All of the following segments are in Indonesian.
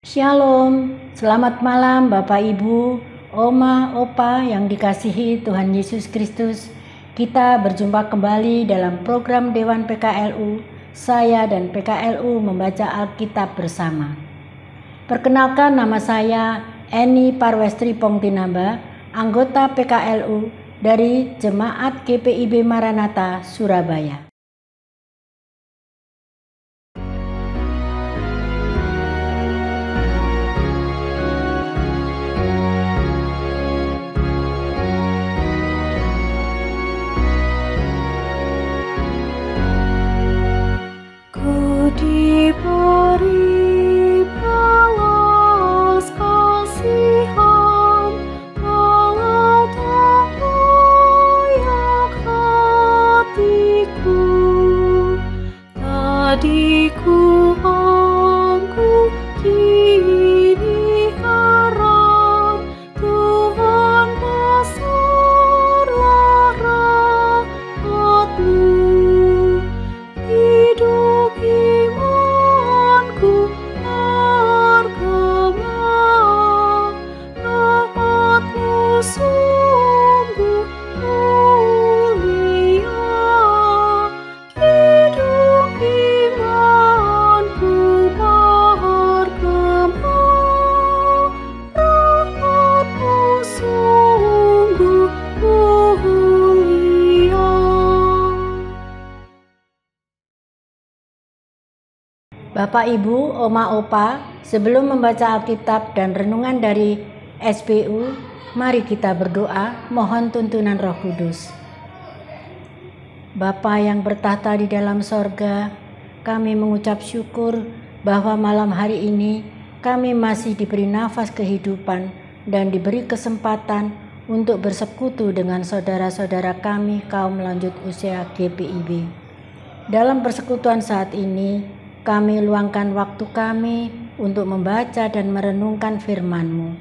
Shalom, selamat malam Bapak Ibu, Oma, Opa yang dikasihi Tuhan Yesus Kristus. Kita berjumpa kembali dalam program Dewan PKLU. Saya dan PKLU membaca Alkitab bersama. Perkenalkan, nama saya Eni Parwestri Pongtinamba, anggota PKLU dari Jemaat GPIB Maranatha, Surabaya. Diberi balas kasihan, Allah tak layak hatiku. Tadiku angkuh, kini harap Tuhan besarlah rahmat-Mu. Hidup imanku bergema, rahmat-Mu sungguh mulia. Hidup imanku bergema, rahmat-Mu sungguh mulia. Bapak, Ibu, Oma, Opa, sebelum membaca Alkitab dan renungan dari SBU, mari kita berdoa mohon tuntunan Roh Kudus. Bapa yang bertahta di dalam sorga, kami mengucap syukur bahwa malam hari ini kami masih diberi nafas kehidupan dan diberi kesempatan untuk bersekutu dengan saudara-saudara kami kaum lanjut usia GPIB. Dalam persekutuan saat ini, kami luangkan waktu kami untuk membaca dan merenungkan firman-Mu.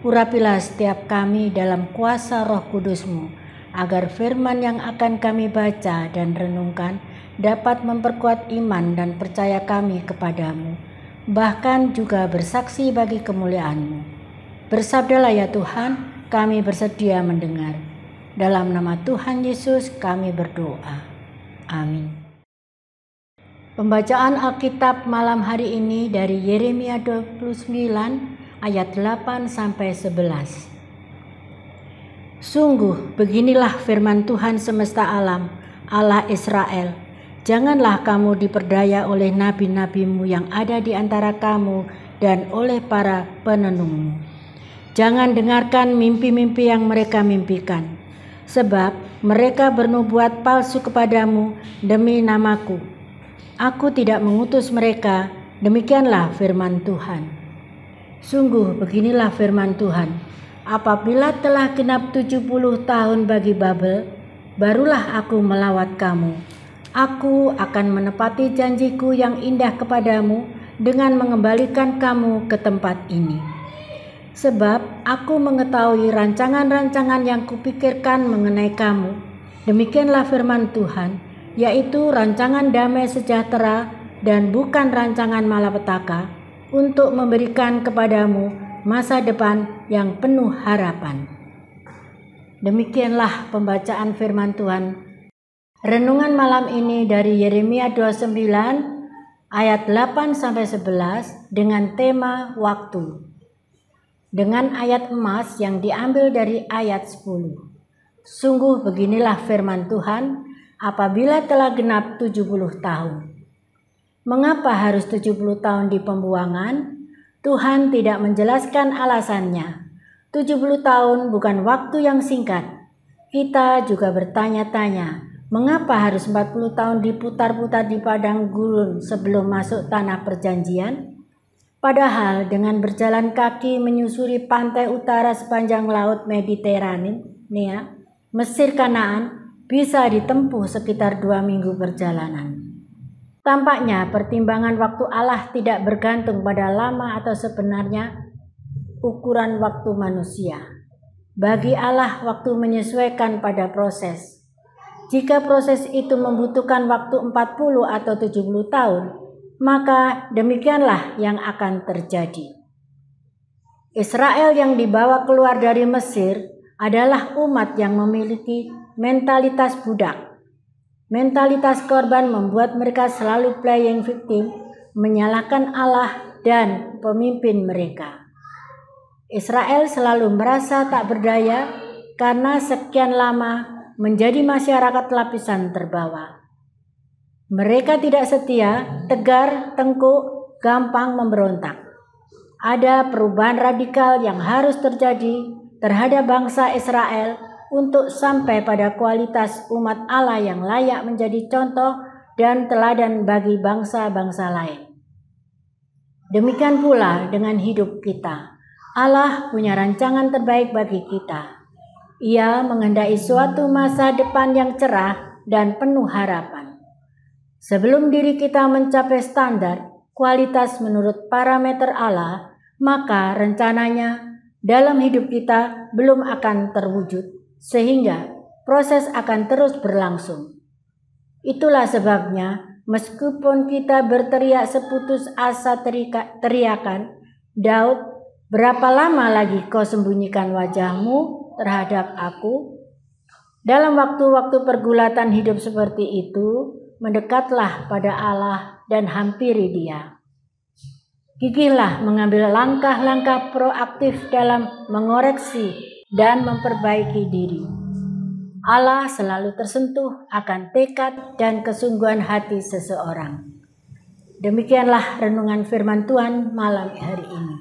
Urapilah setiap kami dalam kuasa Roh Kudus-Mu, agar firman yang akan kami baca dan renungkan dapat memperkuat iman dan percaya kami kepadamu, bahkan juga bersaksi bagi kemuliaan-Mu. Bersabdalah ya Tuhan, kami bersedia mendengar. Dalam nama Tuhan Yesus kami berdoa. Amin. Pembacaan Alkitab malam hari ini dari Yeremia 29 ayat 8-11. Sungguh beginilah firman Tuhan semesta alam, Allah Israel. Janganlah kamu diperdaya oleh nabi-nabimu yang ada di antara kamu dan oleh para penenungmu. Jangan dengarkan mimpi-mimpi yang mereka mimpikan, sebab mereka bernubuat palsu kepadamu demi namaku. Aku tidak mengutus mereka, demikianlah firman Tuhan. Sungguh beginilah firman Tuhan, apabila telah genap 70 tahun bagi Babel, barulah aku melawat kamu. Aku akan menepati janjiku yang indah kepadamu dengan mengembalikan kamu ke tempat ini. Sebab aku mengetahui rancangan-rancangan yang kupikirkan mengenai kamu, demikianlah firman Tuhan, yaitu rancangan damai sejahtera dan bukan rancangan malapetaka, untuk memberikan kepadamu masa depan yang penuh harapan. Demikianlah pembacaan firman Tuhan. Renungan malam ini dari Yeremia 29 ayat 8-11 dengan tema waktu. Dengan ayat emas yang diambil dari ayat 10. Sungguh beginilah firman Tuhan, apabila telah genap 70 tahun. Mengapa harus 70 tahun di pembuangan? Tuhan tidak menjelaskan alasannya. 70 tahun bukan waktu yang singkat. Kita juga bertanya-tanya, mengapa harus 40 tahun diputar-putar di padang gurun sebelum masuk tanah perjanjian? Padahal dengan berjalan kaki menyusuri pantai utara sepanjang laut Mediterania, Mesir Kanaan, bisa ditempuh sekitar 2 minggu perjalanan. Tampaknya pertimbangan waktu Allah tidak bergantung pada lama atau sebenarnya ukuran waktu manusia. Bagi Allah, waktu menyesuaikan pada proses. Jika proses itu membutuhkan waktu 40 atau 70 tahun, maka demikianlah yang akan terjadi. Israel yang dibawa keluar dari Mesir adalah umat yang memiliki mentalitas budak. Mentalitas korban membuat mereka selalu playing victim, menyalahkan Allah dan pemimpin mereka. Israel selalu merasa tak berdaya karena sekian lama menjadi masyarakat lapisan terbawah. Mereka tidak setia, tegar, tengkuk, gampang memberontak. Ada perubahan radikal yang harus terjadi terhadap bangsa Israel untuk sampai pada kualitas umat Allah yang layak menjadi contoh dan teladan bagi bangsa-bangsa lain. Demikian pula dengan hidup kita. Allah punya rancangan terbaik bagi kita. Ia menghendaki suatu masa depan yang cerah dan penuh harapan. Sebelum diri kita mencapai standar kualitas menurut parameter Allah, maka rencananya dalam hidup kita belum akan terwujud, sehingga proses akan terus berlangsung. Itulah sebabnya meskipun kita berteriak seputus asa teriakan, Daud, berapa lama lagi kau sembunyikan wajahmu terhadap aku? Dalam waktu-waktu pergulatan hidup seperti itu, mendekatlah pada Allah dan hampiri Dia. Gigihlah mengambil langkah-langkah proaktif dalam mengoreksi dan memperbaiki diri. Allah selalu tersentuh akan tekad dan kesungguhan hati seseorang. Demikianlah renungan firman Tuhan malam hari ini.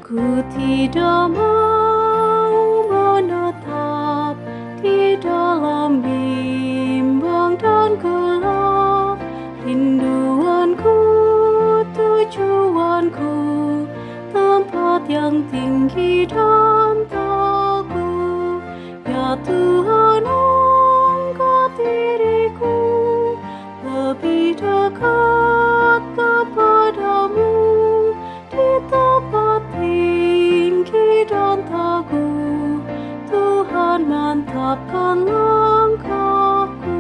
Ku tidak mau menetap di dalam bimbang dan gelap. Rinduanku, tujuanku, tempat yang tinggi dan teguh. Ya Tuhan, angkat diriku lebih dekat kepadamu di tempat tinggi dan teguh. Tuhan, mantapkan langkahku.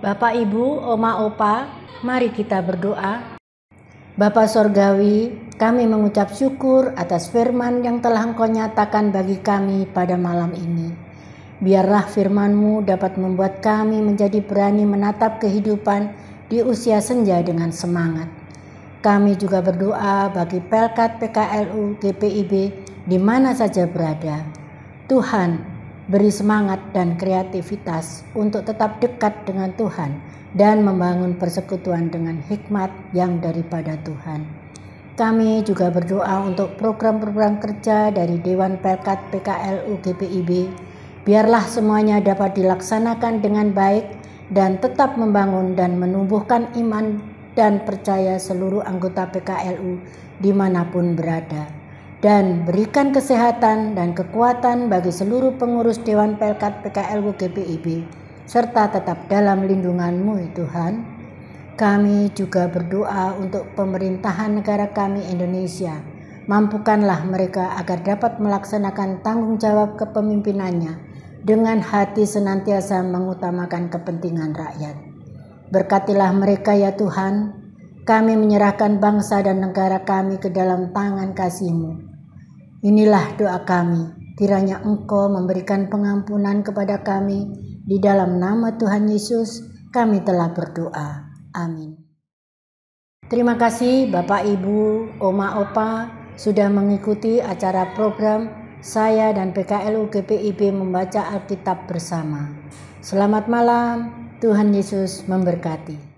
Bapak, Ibu, Oma, Opa, mari kita berdoa. Bapa Sorgawi, kami mengucap syukur atas firman yang telah Engkau nyatakan bagi kami pada malam ini. Biarlah firman-Mu dapat membuat kami menjadi berani menatap kehidupan di usia senja dengan semangat. Kami juga berdoa bagi Pelkat PKLU GPIB di mana saja berada. Tuhan, beri semangat dan kreativitas untuk tetap dekat dengan Tuhan dan membangun persekutuan dengan hikmat yang daripada Tuhan. Kami juga berdoa untuk program-program kerja dari Dewan Pelkat PKLU GPIB. Biarlah semuanya dapat dilaksanakan dengan baik dan tetap membangun dan menumbuhkan iman dan percaya seluruh anggota PKLU dimanapun berada. Dan berikan kesehatan dan kekuatan bagi seluruh pengurus Dewan Pelkat PKLU GPIB, serta tetap dalam lindungan-Mu, Tuhan. Kami juga berdoa untuk pemerintahan negara kami Indonesia. Mampukanlah mereka agar dapat melaksanakan tanggung jawab kepemimpinannya dengan hati senantiasa mengutamakan kepentingan rakyat. Berkatilah mereka ya Tuhan. Kami menyerahkan bangsa dan negara kami ke dalam tangan kasih-Mu. Inilah doa kami. Kiranya Engkau memberikan pengampunan kepada kami. Di dalam nama Tuhan Yesus kami telah berdoa. Amin. Terima kasih Bapak, Ibu, Oma, Opa sudah mengikuti acara program saya dan PKLU GPIB membaca Alkitab bersama. Selamat malam, Tuhan Yesus memberkati.